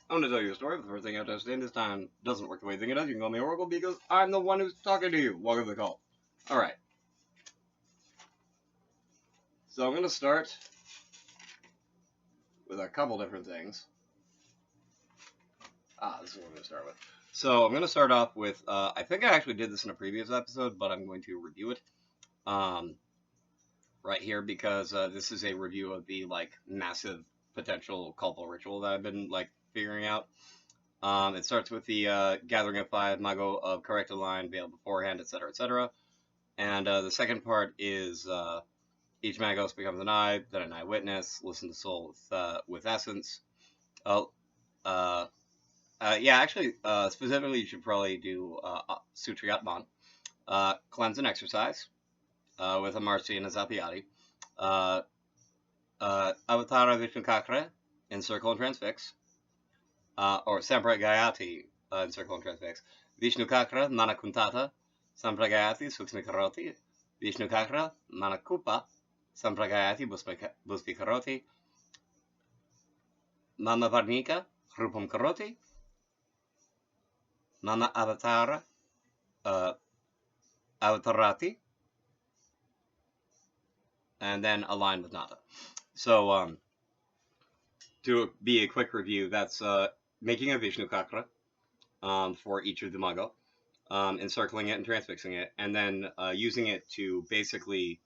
I'm gonna tell you a story, but the first thing I have to understand this time doesn't work the way you think it does. You can call me Oracle because I'm the one who's talking to you. Welcome to the call. Alright, so I'm gonna start with a couple different things. This is what I'm gonna start with. So I'm gonna start off with, I think I actually did this in a previous episode, but I'm going to review it. Um, right here because this is a review of the like massive potential culpal ritual that I've been like figuring out. It starts with the gathering of 5 Mago of correct line, veiled beforehand, etc., etc. And the second part is each Magos becomes an eye, then an eyewitness, listen to soul with essence. Oh, yeah, actually, specifically, you should probably do Sutriyatman, cleanse and exercise with a Marci and a Zapiati. Avatara Vishnu Kakra, encircle and transfix, or Sampragayati, encircle and transfix. Vishnu Kakra, Manakuntata, Sampragayati, Suksmikaroti, Vishnu Kakra, Manakupa, Sampragayati, Buspikaroti, Mama Varnika, Rupam Karoti, Mama Avatara, Avatarati, and then align with Nata. So, to be a quick review, that's making a Vishnu Kakra for each of the Mago, encircling it and transfixing it, and then using it to basically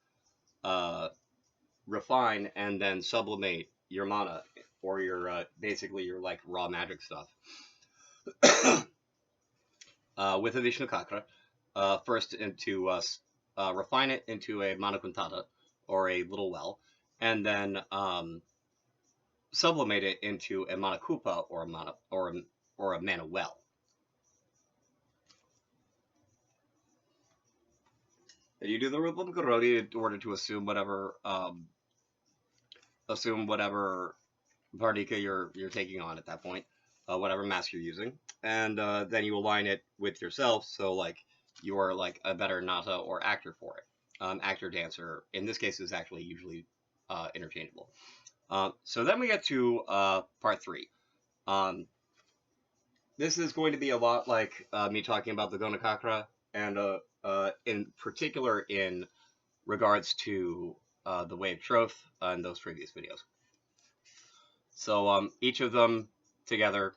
refine and then sublimate your mana or your basically your like raw magic stuff with a Vishnu Kakra. First, into refine it into a mana kuntata or a little well, and then sublimate it into a mana kupa or a mana or a mana well. You do the Rupam Karoti in order to assume whatever Vardika you're taking on at that point, whatever mask you're using, and then you align it with yourself. So like you are like a better Nata or actor for it. Actor dancer in this case is actually usually interchangeable. So then we get to part 3. This is going to be a lot like me talking about the Gonakakra, and in particular in regards to the Way of Troth in those previous videos. So each of them together,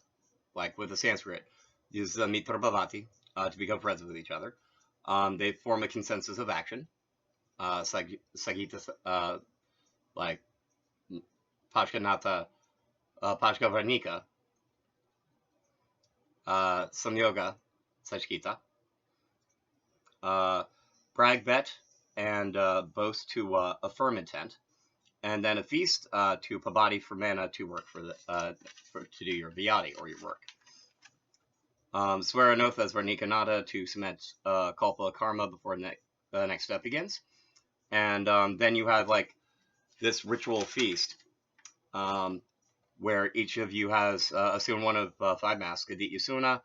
like with the Sanskrit, use the Mitra Bhavati to become friends with each other. They form a consensus of action. Sagita, like Pashkanata, Pashkavarnika, Samyoga, Sajkita, brag bet, and boast to affirm intent, and then a feast to Pabadi for mana to work to do your Vyadi or your work. Swear an oath as Varnika Nada to cement Kulpa Karma before the next step begins. And then you have like this ritual feast where each of you has assumed one of 5 masks: Adit Yasuna,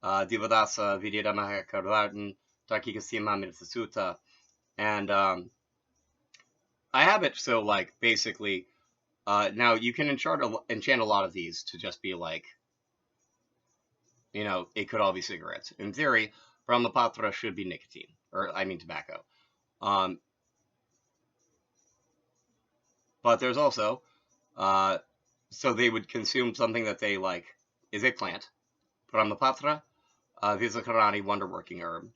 Divadasa, Vidyadamaha Karvartan, Takika Sima Mirsasuta, and I have it so like basically now you can enchant a lot of these to just be like, you know, it could all be cigarettes. In theory, Brahmapatra should be nicotine, or I mean tobacco. But there's also, so they would consume something that they like is a plant. Brahmapatra, Visakarani, wonderworking herb.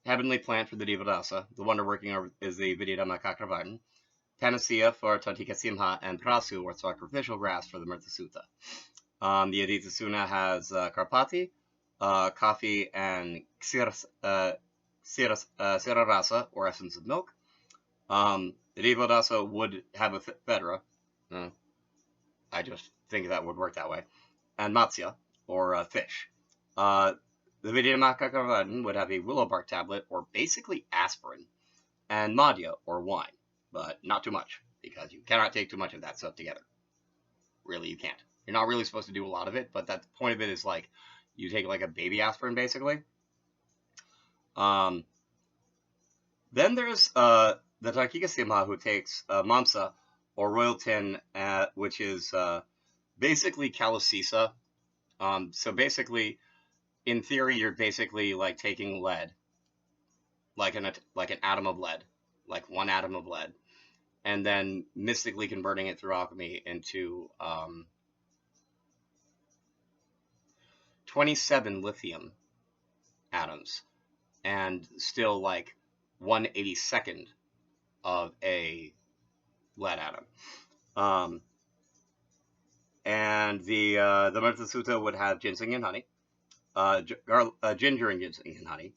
Heavenly plant for the Divadasa. The wonderworking herb is the Vidyadama Kakravartan. Panacea for Tantika Simha, and Prasu, or sacrificial grass, for the Murtasutta. The Adita Suna has Karpati, coffee, and Sirarasa, or essence of milk. The Divadasa would have a Fedra. I just think that would work that way. And Matsya, or fish. The Vidyamakakarvan would have a willow bark tablet, or basically aspirin. And Madhya, or wine. But not too much, because you cannot take too much of that stuff together. Really, you can't. You're not really supposed to do a lot of it, but the point of it is like you take like a baby aspirin, basically. Then there's the Takika Simha, who takes Mamsa, or royal tin, which is basically Calicisa. So basically, in theory, you're basically like taking lead, like an atom of lead, like one atom of lead, and then mystically converting it through alchemy into 27 lithium atoms, and still like 1/82nd of a lead atom. And the Matsusuta would have ginseng and honey, ginger and ginseng and honey.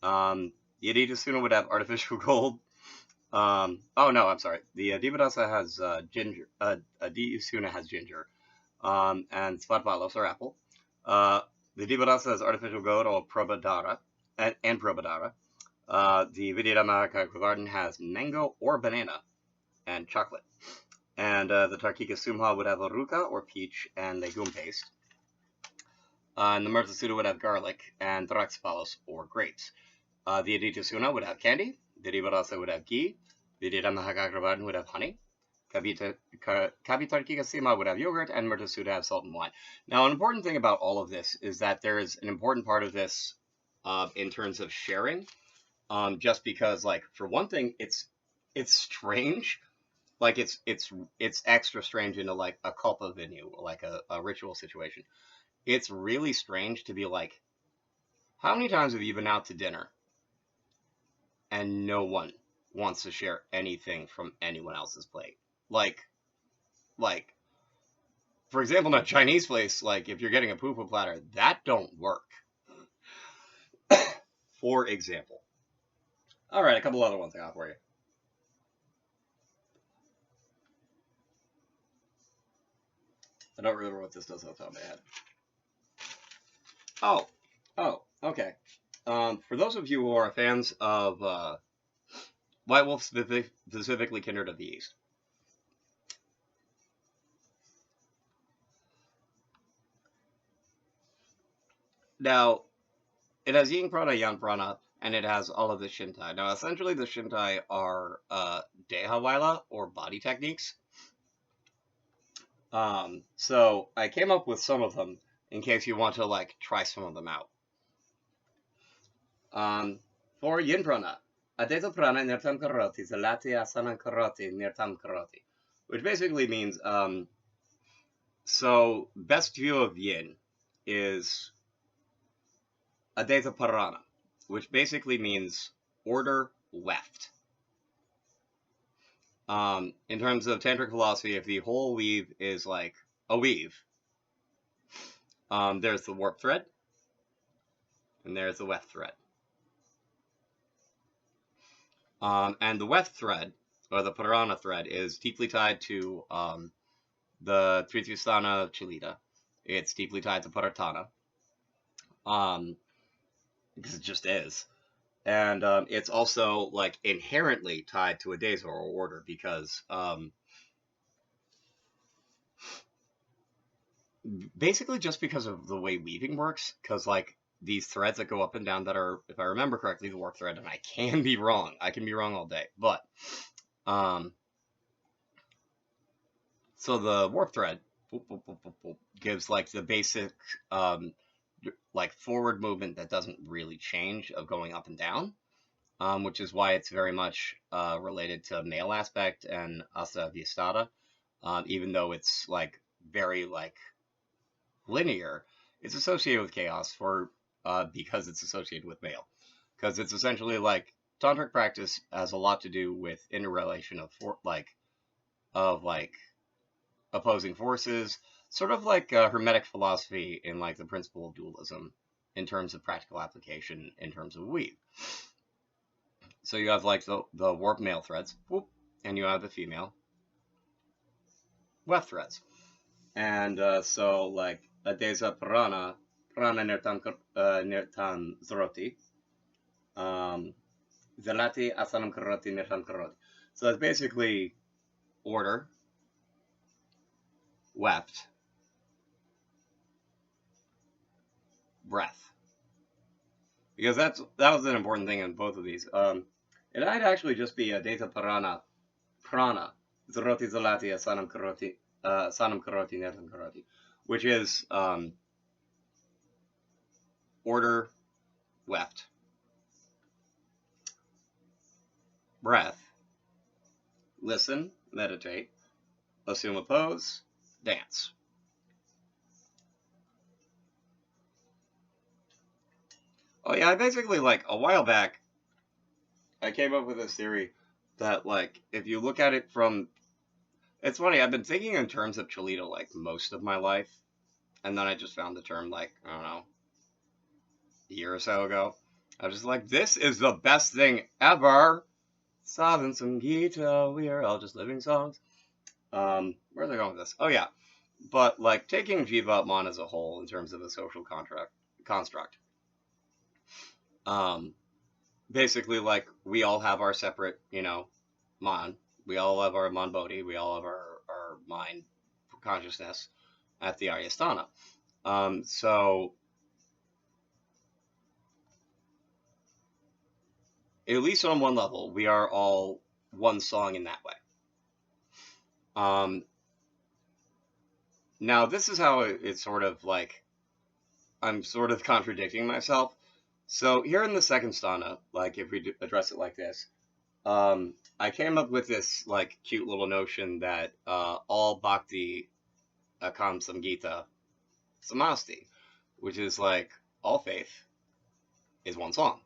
The Adita Suna would have artificial gold. Oh no, I'm sorry. The Dividasa has ginger. Adita Suna has ginger. And Spatvalos or apple. The Dividasa has artificial gold or probadara and probadara. The Vidya Mahaka Garden has mango or banana and chocolate. And the Tarkika Sumha would have aruca or peach and legume paste. And the Murtasuda would have garlic and Thraxpalos or grapes. The Aditya Suna would have candy. The Divarasa would have ghee. The Didamahagagravan would have honey. Kavitarkika Sima would have yogurt, and Murtasuda have salt and wine. Now, an important thing about all of this is that there is an important part of this in terms of sharing. Just because, like, for one thing, it's strange. Like, it's extra strange into like a Kulpa venue, like a ritual situation. It's really strange to be like, how many times have you been out to dinner and no one wants to share anything from anyone else's plate? Like, for example, in a Chinese place, like if you're getting a poo-poo platter, that don't work. For example. All right, a couple other ones I got for you. I don't remember what this does off the top of my head. Oh, okay. For those of you who are fans of White Wolf, specifically Kindred of the East, now it has Yin Prana, Yang Prana, and it has all of the shintai. Now, essentially, the shintai are Deha weila or body techniques. So I came up with some of them in case you want to like try some of them out. For Yin Prana, Adeta Prana Nirtam Karoti, Zalati Asana Karoti, Nirtam Karoti, which basically means, so best view of Yin is Adeta Prana, which basically means order left. In terms of tantric philosophy, if the whole weave is like a weave, there's the warp thread, and there's the weft thread. And the weft thread, or the Parana thread, is deeply tied to the Tritusthana Chilita. It's deeply tied to Paratana. Because it just is. And it's also like inherently tied to a Dazor or order because basically just because of the way weaving works, because like these threads that go up and down that are, if I remember correctly, the warp thread, and I can be wrong. I can be wrong all day. But so the warp thread gives like the basic like forward movement that doesn't really change of going up and down, which is why it's very much related to male aspect and Asa Vyastada, even though it's like very like linear. It's associated with chaos for because it's associated with male, because it's essentially like tantric practice has a lot to do with interrelation of opposing forces, sort of like hermetic philosophy in like the principle of dualism in terms of practical application in terms of weave. So you have like the warp male threads, and you have the female weft threads. And so like Adesa Prana Nirtam Zroti, Zalati Asanam Karoti Nirtam Karoti. So it's basically order, weft, breath. Because that was an important thing in both of these. It might actually just be a Deta Prana, Zroti Zalati Asanam Karoti Sanam Karoti Nertam Karoti, which is order, left, breath, listen, meditate, assume a pose, dance. Oh yeah, I basically, like, a while back, I came up with this theory that, like, if you look at it from, it's funny, I've been thinking in terms of Cholito, like, most of my life, and then I just found the term, like, I don't know, a year or so ago. I was just like, this is the best thing ever. Savan Sangita, we are all just living songs. Where are they going with this? Oh yeah, but like taking Jivatman as a whole in terms of a social construct. Um, Basically, like, we all have our separate, man. We all have our man bodhi. We all have our mind consciousness at the Aryasthana. So at least on one level, we are all one song in that way. Um, Now this is how it's sort of like I'm sort of contradicting myself. So here in the second sthana, like if we address it like this, I came up with this like cute little notion that all bhakti akam samgita samasti, which is like all faith is one song.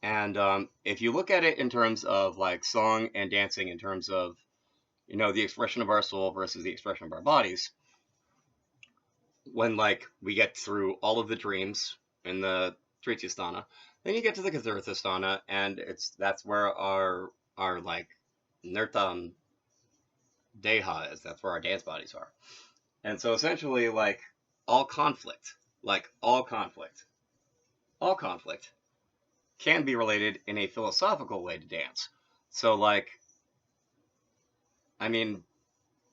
And if you look at it in terms of like song and dancing, in terms of the expression of our soul versus the expression of our bodies, when like we get through all of the dreams in the Trityasthana, then you get to the Kathirthasthana, and that's where our like nirtam deha is. That's where our dance bodies are. And so essentially, like all conflict, like all conflict can be related in a philosophical way to dance. So like, I mean,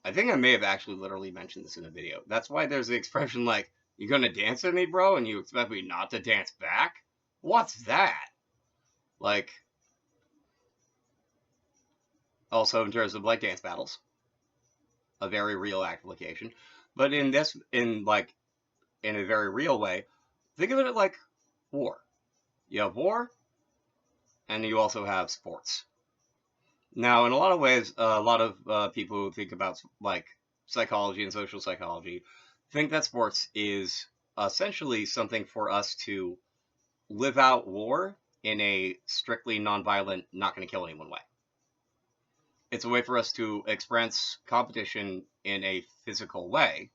I think I may have actually literally mentioned this in a video. That's why there's the expression like, "You gonna dance with me, bro, and you expect me not to dance back?" What's that? Like, also in terms of like dance battles, a very real application. But in a very real way, think of it like war. You have war, and you also have sports. Now, in a lot of ways, a lot of people who think about like psychology and social psychology think that sports is essentially something for us to live out war in a strictly nonviolent, not going to kill anyone way. It's a way for us to express competition in a physical way,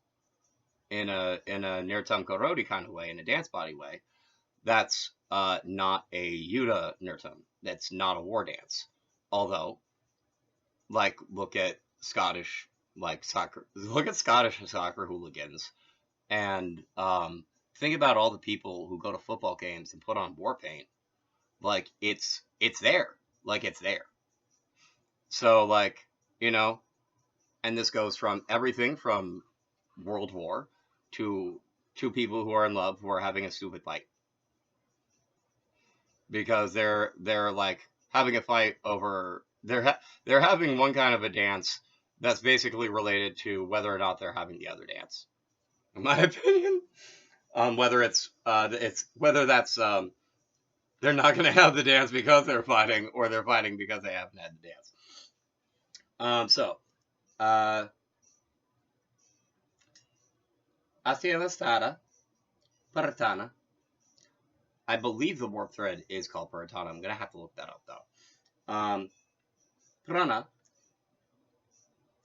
in a nirtam karoti kind of way, in a dance body way. That's not a yuddha nirtam. That's not a war dance. Although, like, look at Scottish like soccer. Look at Scottish soccer hooligans, and think about all the people who go to football games and put on war paint. Like it's there. Like it's there. So like you know, and this goes from everything from World War to two people who are in love who are having a stupid fight because they're like having a fight over they're having one kind of a dance that's basically related to whether or not they're having the other dance. In my opinion, whether it's whether that's they're not going to have the dance because they're fighting, or they're fighting because they haven't had the dance. So Asiavastada Paratana. I believe the warp thread is called Paratana. I'm gonna have to look that up though. Prana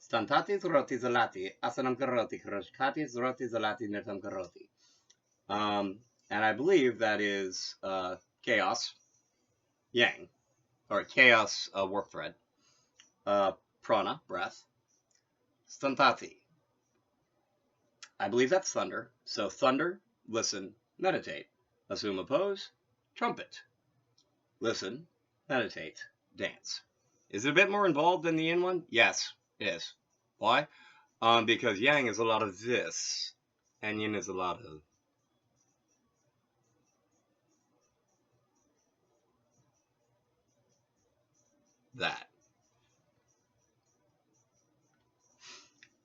Stantati Zroti Zalati Asanam Karoti Kroshkati Zroti Zalati Nirtam Karoti. And I believe that is chaos, yang, or chaos warp thread. Prana, breath. Stantati. I believe that's thunder. So thunder, listen, meditate. Assume a pose, trumpet. Listen, meditate, dance. Is it a bit more involved than the yin one? Yes, it is. Why? Because yang is a lot of this, and yin is a lot of that.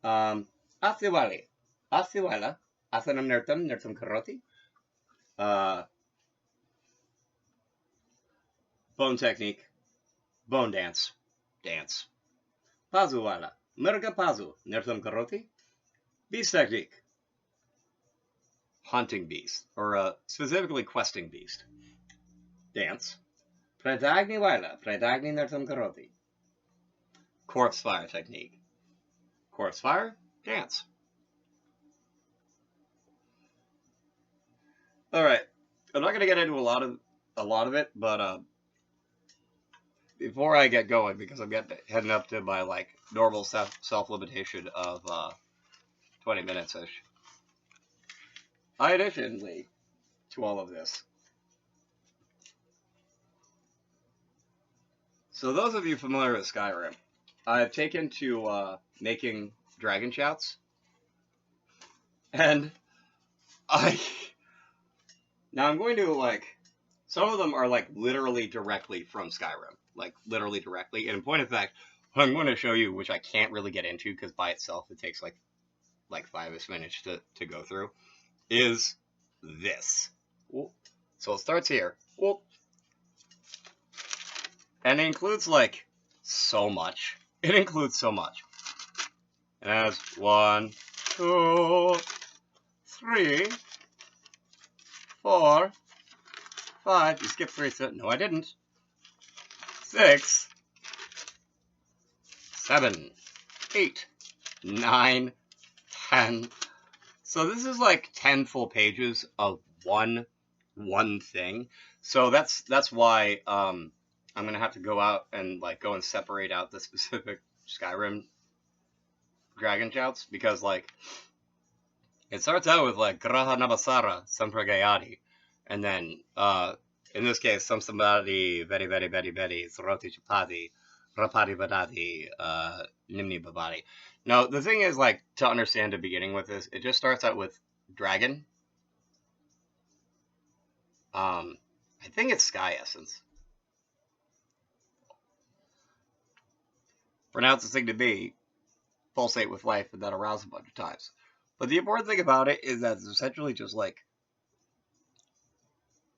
Asiwali. Asiwala. Asanam nirtam karoti. Uh, bone technique. Bone dance. Dance. Pazuwala. Mirga pazu. Nirtam karoti. Beast technique. Hunting beast. Or specifically questing beast. Dance. Predagni weila. Predagni nirtam karoti. Corpse fire technique. Corpse fire. Dance. All right, I'm not gonna get into a lot of it, but before I get going, because I'm heading up to my like normal self limitation of 20 minutes ish. Additionally to all of this, so those of you familiar with Skyrim, I've taken to making dragon shouts, and I now I'm going to like some of them are like literally directly from Skyrim, like literally directly. And in point of fact, what I'm going to show you, which I can't really get into because by itself it takes like 5-ish minutes to go through, is this. So it starts here, and it includes like so much. It includes so much. It has 1, 2, 3, 4, 5. You skipped 3. No, I didn't. 6, 7, 8, 9, 10. So this is like 10 full pages of one thing. So that's why I'm gonna have to go out and like go and separate out the specific Skyrim dragon shouts, because like it starts out with like Graha Nabasara Sampragayati, and then in this case somebody very very very very Sroti Chapati Rapati Vadati Nimni Babadi. Now the thing is, like, to understand the beginning with this, it just starts out with dragon. I think it's sky essence. Pronounce the thing to be, pulsate with life, and then arouse a bunch of times. But the important thing about it is that it's essentially just like,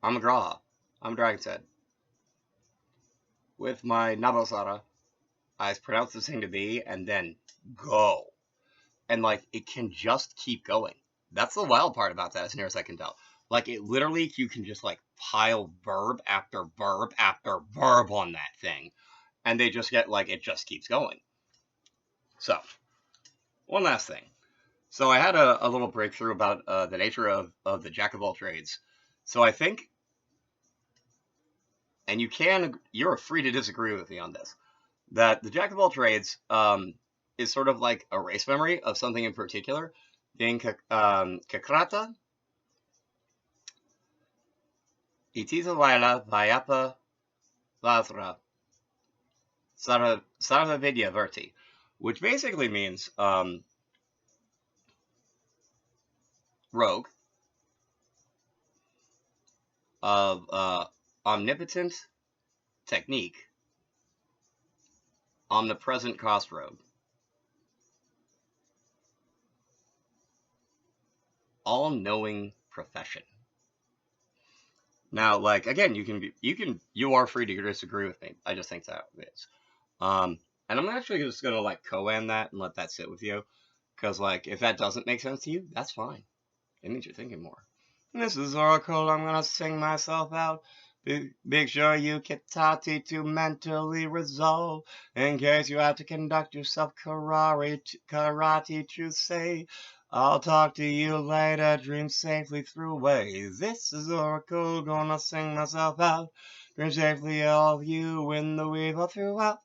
I'm a Graha. I'm a Dragon's Head. With my Nabosara, I pronounce this thing to be, and then go. And like, it can just keep going. That's the wild part about that, as near as I can tell. Like, it literally, you can just like pile verb after verb after verb on that thing, and they just get like, it just keeps going. So, one last thing. So I had a little breakthrough about the nature of the jack of all trades. So I think, and you're free to disagree with me on this, that the jack of all trades is sort of like a race memory of something in particular, being Kakrata, Itiza Vaila, Vayapa, Vazra, Sarvavidya Verti, which basically means rogue of omnipotent technique, omnipresent crossroad, all-knowing profession. Now, like, again, you are free to disagree with me. I just think that is. And I'm actually just gonna like co-end that and let that sit with you, because like, if that doesn't make sense to you, that's fine. It means you're thinking more. This is Oracle. I'm gonna sing myself out. Make sure you get Tati to mentally resolve, in case you have to conduct yourself karate to say, I'll talk to you later, dream safely through ways. This is Oracle, gonna sing myself out. Dream safely, all of you in the weave all throughout.